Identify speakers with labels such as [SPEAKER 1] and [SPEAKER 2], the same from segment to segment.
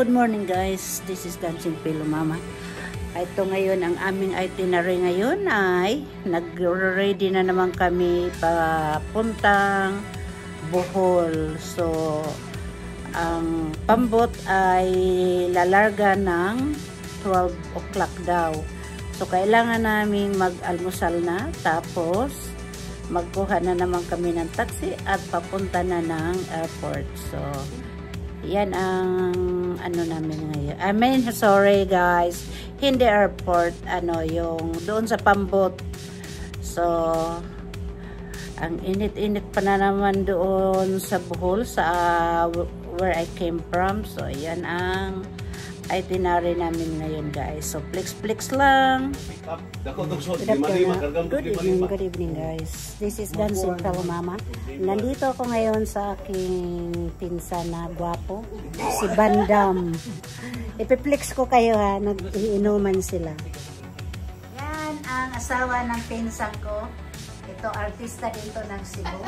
[SPEAKER 1] good morning guys. This is Dancing Pillow Mama. Ito ngayon ang aming itinerary ngayon ay nag-ready na naman kami papuntang Bohol. So ang pambot ay lalarga ng 12 o'clock daw. So kailangan namin mag-almusal na, tapos magkuha na naman kami ng taxi at papunta na ng airport. So yan ang ano namin ngayon. Sorry guys, hindi airport, yung doon sa pambot. So ang init-init pa na naman doon sa Bohol, sa where I came from. So yan ang itinerary namin ngayon guys. So flex lang. Good evening guys. This is Dancing Pillow Mama. Nandito ako ngayon sa aking pinsan na gwapo, si Bandam. Ipiplex ko kayo ha, nag-iinuman sila. Yan ang asawa ng pinsan ko. Ito, artista dito ng Cebu.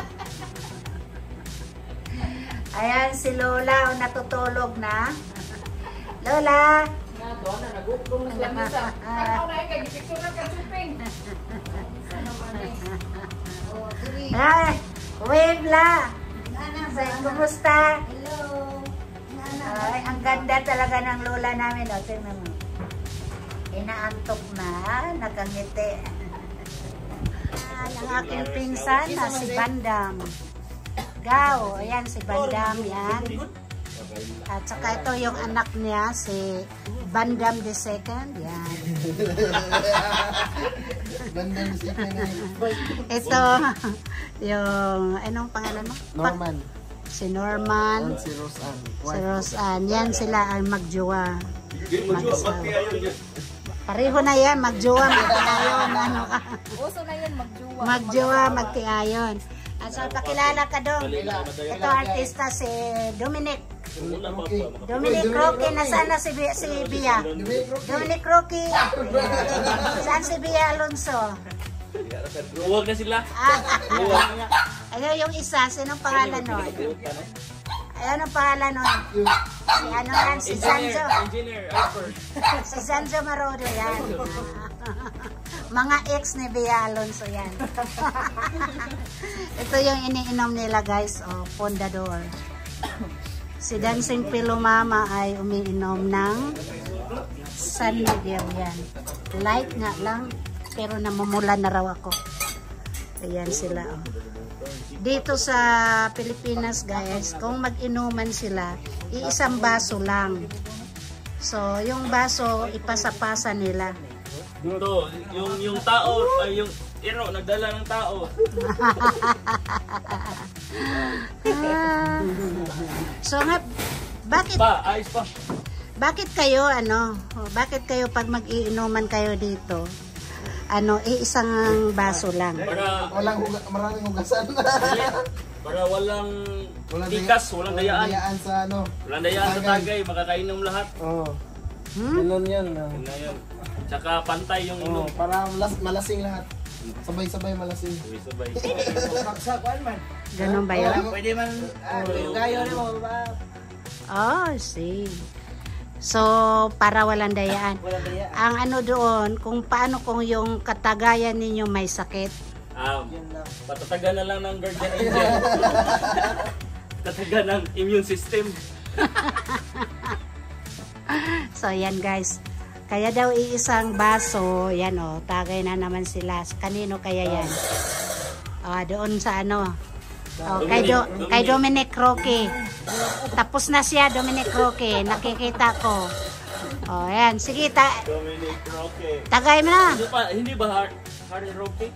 [SPEAKER 1] Ayan si Lola, natutulog na. Lola! Ay, wave la! Kumusta? Hello! Ay, ang ganda talaga ng lola namin. O, tingnan mo. Inaantok na, nakangiti. Ang aking pinsan na si Bandam. Gao, ayan si Bandam, yan. At saka ito yung anak niya, si Bandam II. Yan.
[SPEAKER 2] Bandam II.
[SPEAKER 1] Ito, yung, anong pangalan mo?
[SPEAKER 2] Norman.
[SPEAKER 1] Si Norman.
[SPEAKER 2] Si Roseanne.
[SPEAKER 1] Si Roseanne. Yan sila ang magjowa. Pareho na yan, magjowa, magkiayon. Ano ka?
[SPEAKER 3] Uso na yan, magjowa.
[SPEAKER 1] Magjowa, magkiayon. At so, pakilala ka doon. Ito artista si Dominic. Dominic Roque, nasaan na si Bia? Dominic Roque. Saan si Bia Alonso?
[SPEAKER 4] Huwag na sila.
[SPEAKER 1] Ayun yung isa, sinong pangalan nun? Ayun ang pangalan nun. Si ano yan, si Sanjo. Si Sanjo Marodo yan. Mga ex ni Bia Alonso yan. Ito yung iniinom nila guys, Pondador. Si Dancing Pillow Mama ay umiinom ng San Miguel yan. Light nga lang, pero namumula na raw ako. Ayan sila. Dito sa Pilipinas guys, kung mag-inuman sila, iisang baso lang. So, yung baso, ipasa-pasa nila.
[SPEAKER 4] Ito, yung tao, ay yung nagdala ng tao.
[SPEAKER 1] So nga, bakit
[SPEAKER 4] Ayos pa.
[SPEAKER 1] Bakit kayo bakit kayo pag mag-iinuman kayo dito, iisang baso lang?
[SPEAKER 4] Para
[SPEAKER 2] maraming hugasan.
[SPEAKER 4] Para walang tikas, walang dayaan.
[SPEAKER 2] Walang
[SPEAKER 4] dayaan sa tagay, makakainom lahat.
[SPEAKER 2] Oo. Ganun yan.
[SPEAKER 4] Tsaka pantay yung inom.
[SPEAKER 2] Para malasing lahat. Sabay-sabay malasing.
[SPEAKER 4] Sabay.
[SPEAKER 1] Ganun ba yun?
[SPEAKER 2] Pwede man gayo rin mo ba?
[SPEAKER 1] Oh, see. So, para walang dayaan. Ang doon, kung yung katagayan ninyo may sakit.
[SPEAKER 4] Patatagan na lang ng guardian angel. Tatagan ng immune system.
[SPEAKER 1] So, yan guys. Kaya daw iisang baso, yan tagay na naman sila. Kanino kaya yan? Doon sa kay Dominic Roque. Tapos na siya, Dominic Roque. Nakikita ko. Yan. Sige,
[SPEAKER 4] Dominic Roque.
[SPEAKER 1] Tagay mo na.
[SPEAKER 4] Hindi ba Harry Roque?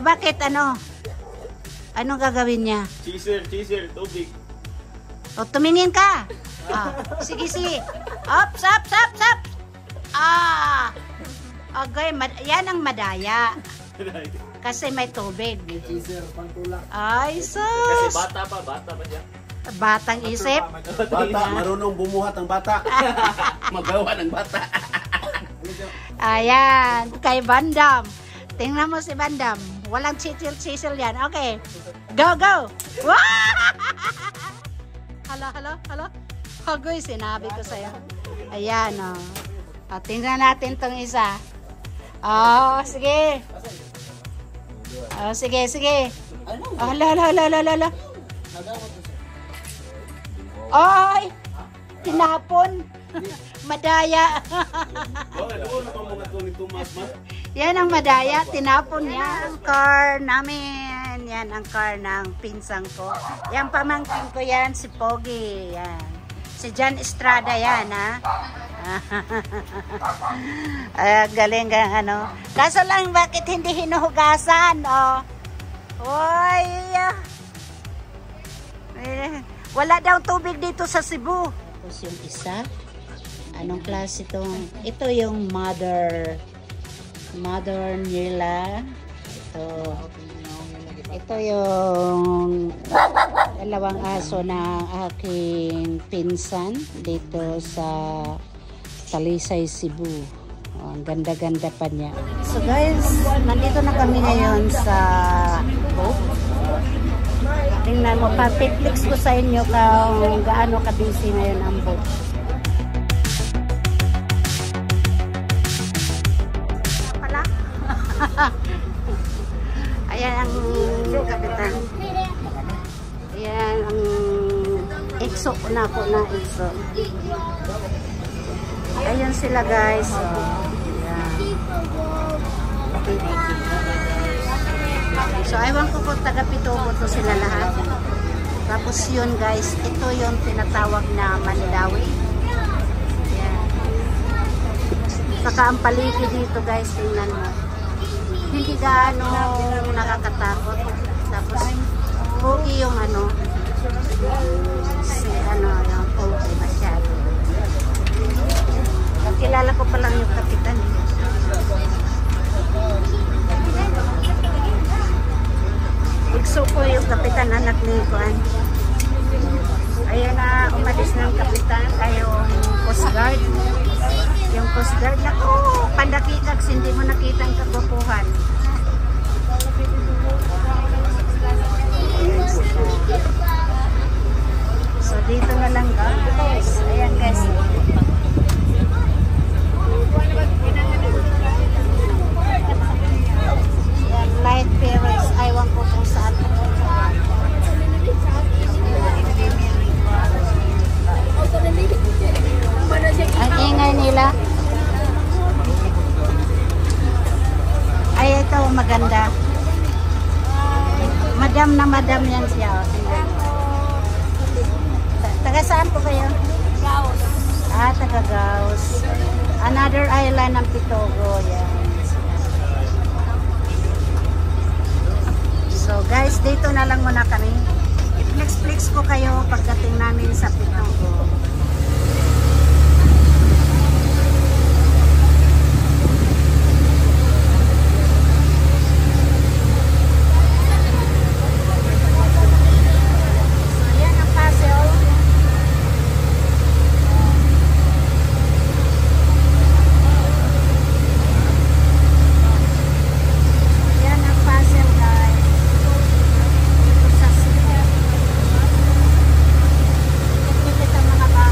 [SPEAKER 1] Bakit anong gagawin niya?
[SPEAKER 4] Cheeser, tubig.
[SPEAKER 1] Tumingin ka. Sige. Up. Okay, yan ang madaya. Kasi may tubig.
[SPEAKER 2] Cheeser, pangtulak.
[SPEAKER 1] Ay, sus.
[SPEAKER 4] Kasi bata pa siya.
[SPEAKER 1] Batang isip.
[SPEAKER 5] Bata, marunong bumuhat ang bata. Magawa ng bata.
[SPEAKER 1] Ayan, kay Bandam. Tingnan mo si Bandam. Walang chisil-chisil yan. Okay. Go! Hala. Hagoy, sinabi ko sa'yo. Ayan, o. Oh. Tingnan natin tong isa. Oh, sige. Oh, sige. Hala. Ay! Tinapon. Madaya. Yan ang madaya. Tinapon niya ang car namin. Yan ang car ng pinsang ko. Yan pamangkin ko yan, si Pogi. Yan. Si John Estrada yan, ha? Galing ka, ano. Kaso lang, bakit hindi hinuhugasan, oh? Uy! Wala daw tubig dito sa Cebu. Tapos yung isa, anong klase itong? Ito yung mother nila. Ito yung dalawang aso na aking pinsan dito sa Talisay, Cebu. Oh, ang ganda-ganda pa niya. So guys, nandito na kami ngayon sa boat. Tingnan mo, pa-fix ko sa inyo kung gaano ka-busy ngayon ang boat. Pala? Ayan ang kapitan. Ayan ang EXO na ako na EXO. Ayan sila guys. So ewan ko kung taga-Pitubo to sila lahat. Tapos yun guys, ito yung tinatawag na Mandawi. Ayan. Saka ang paligid dito guys, tingnan mo. Hindi gaano nakakatakot. Tapos pogi yung ano, yung pogi masyado. Kilala ko pa lang yung kapitan. Igso ko yung kapitan, anak ni Juan. Ayan na, umalis ng kapitan, ay yung Coast Guard. Yung Coast Guard na, pandakikags, hindi mo nakita ang kagupuhan. So, dito na lang guys. Ayan guys. Yan, light parents. Aywan ko kung saan. Ang ingay nila. Ay, ito maganda. Madam na madam yan siya. Taga saan po kayo? Gaos. Taga Gaos. Another island ng Pitogo. Yan. So guys, dito na lang muna kami. I-flex ko kayo pagdating namin sa Pitogo. Mga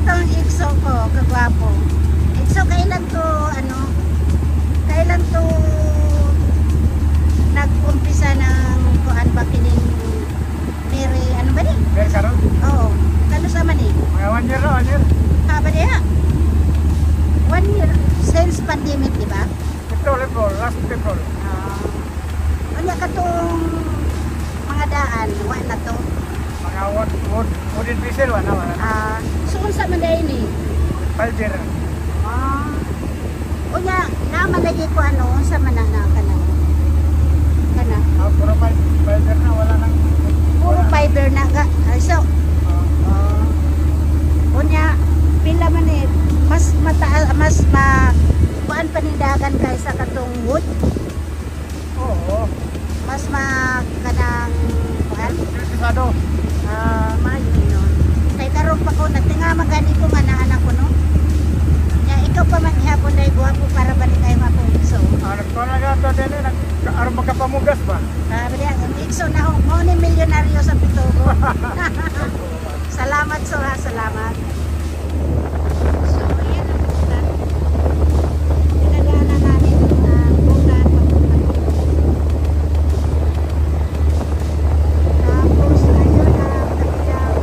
[SPEAKER 1] tong ikso ko, kagwapo. Ikso, kailan to, kailan to nag-umpisa ng kuan ba kining Mary, ano ba ni?
[SPEAKER 3] Dari karon,
[SPEAKER 1] Oo. Kano sa man eh?
[SPEAKER 3] mga 1 year na, 1 year.
[SPEAKER 1] Ha ba niya? 1 year since pandemic, di ba?
[SPEAKER 3] April, last April.
[SPEAKER 1] Ano ka tong mga daan, wa na to.
[SPEAKER 3] Mga wooden vessel, wala.
[SPEAKER 1] Suon sa man dahil ni?
[SPEAKER 3] 5 year.
[SPEAKER 1] Unya, naman lagi ko sa manana kana. Kana.
[SPEAKER 3] Puro 5 year na, wala nang.
[SPEAKER 1] Puro fiber na ka. So, unya, pila man eh, mas mataas, mas kuan panindagan kaysa katong wood.
[SPEAKER 3] Oo.
[SPEAKER 1] Mas kanang kuan.
[SPEAKER 3] Sisado.
[SPEAKER 1] Mayo yun. Kay karon pa ko natinga magani ko nga naanak ko no. Ya ikaw pa man ihapon dai guwapo para balik kayo mapungso.
[SPEAKER 3] Ko na gato din eh, aron magkapamugas ba?
[SPEAKER 1] Sabi niya, ang ikso na ho, mo ni milyonaryo sa Pitugo. Salamat so ha, salamat. So, ayan ang bulan. Dinadaan na namin ang bulan papunta. Tapos, ayun ang kanilang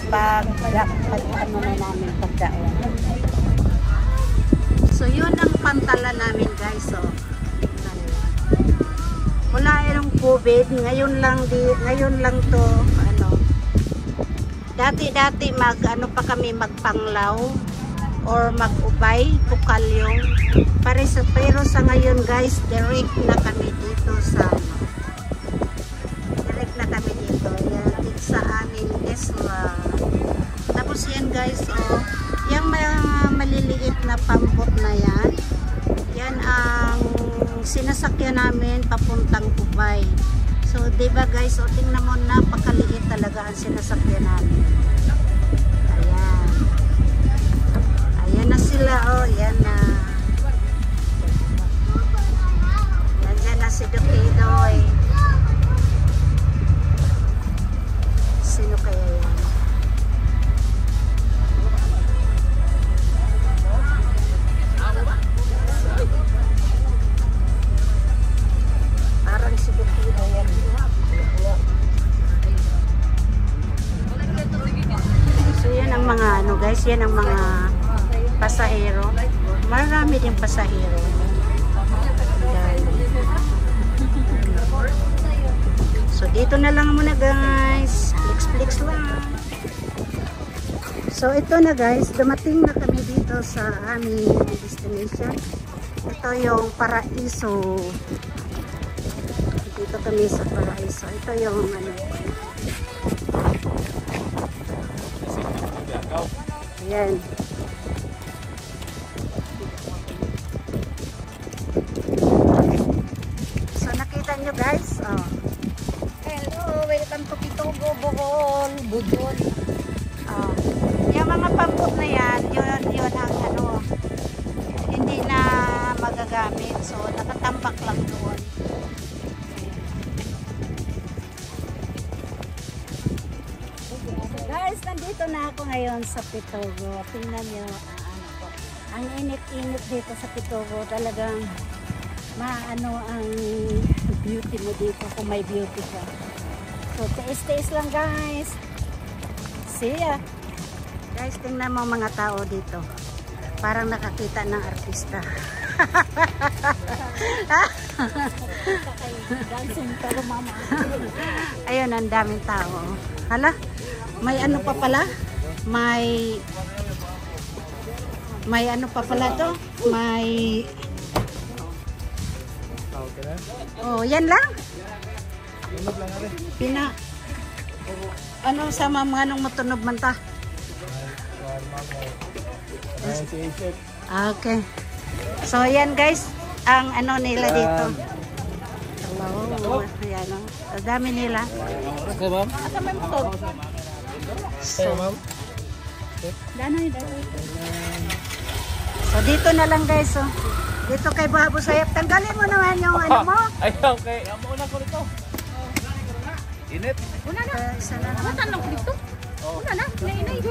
[SPEAKER 1] pag ano na namin pagdaon. So yun ang pantala namin guys. So wala yung COVID, ngayon lang to ano. Dati ano pa kami magpanglaw or mag-ubay, pukalyong. Pero sa ngayon guys, direct na kami dito sa yan sa aming Isla. Tapos yan guys, oh, yung mga maliliit na pambot na yan ang sinasakyan namin papuntang Ubay. So diba guys, oh, tingnan mo, napakaliit talaga ang sinasakyan namin. Ayan na sila, oh, yan na. Yan na si Dukidoy. Sino kaya yan? Parang si Dukidoy yan. So yan ang mga ano guys, yan ang mga pasahero. Marami din pasahero. So dito na lang muna guys. Flex lang. So ito na guys, dumating na kami dito sa aming destination. Ito yung Paraiso. Dito kami sa Paraiso. Ito yung ano. Ayan. So nakita nyo guys, oh. Hello, welcome to Pitogo, Bohol, Budol. Oh. Yung mga pambot na yan, yun ang ano, hindi na magagamit. So nakatambak lang doon. Guys, nandito na ako ngayon sa Pitogo. Tingnan nyo, ano po. Ang init-init dito sa Pitogo. Talagang maano ang beauty mo dito kung may beauty ka. So, taste lang guys. See ya. Guys, tingnan mo mga tao dito. Parang nakakita ng artista. Ayun, ang daming tao. Hala, may ano pa pala? May ano pa pala to? May oh, yan lang? Ano sa mga nung matunog man ta? Okay. So yan guys, ang ano nila dito. Hello. Ayan o. Ang dami nila.
[SPEAKER 2] Okay, ma'am.
[SPEAKER 1] So, so dito na lang guys. So, dito kay Babo Sayap. Tanggalin mo naman yung ano mo.
[SPEAKER 4] Ay, okay. Amo na ko nito. Init.
[SPEAKER 1] Una na. Isa na naman. Una na. Nainay.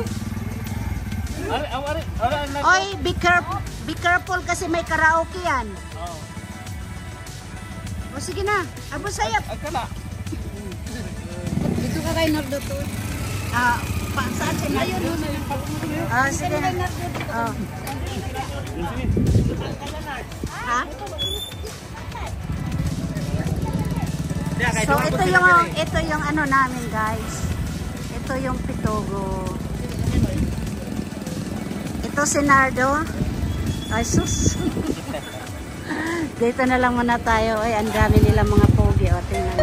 [SPEAKER 1] Oy, be careful kasi may karaoke yan. O sige na. Abo Sayap.
[SPEAKER 4] Agkala.
[SPEAKER 1] Dito ka kay Nardo to. Saan sila? Ayun. Sige na. Ha? So ito yung ano namin guys. Ito yung Pitogo. Ito si Nardo. Ay sus. Dito na lang muna tayo. Ay, ang dami nila mga pogi. O, tingnan.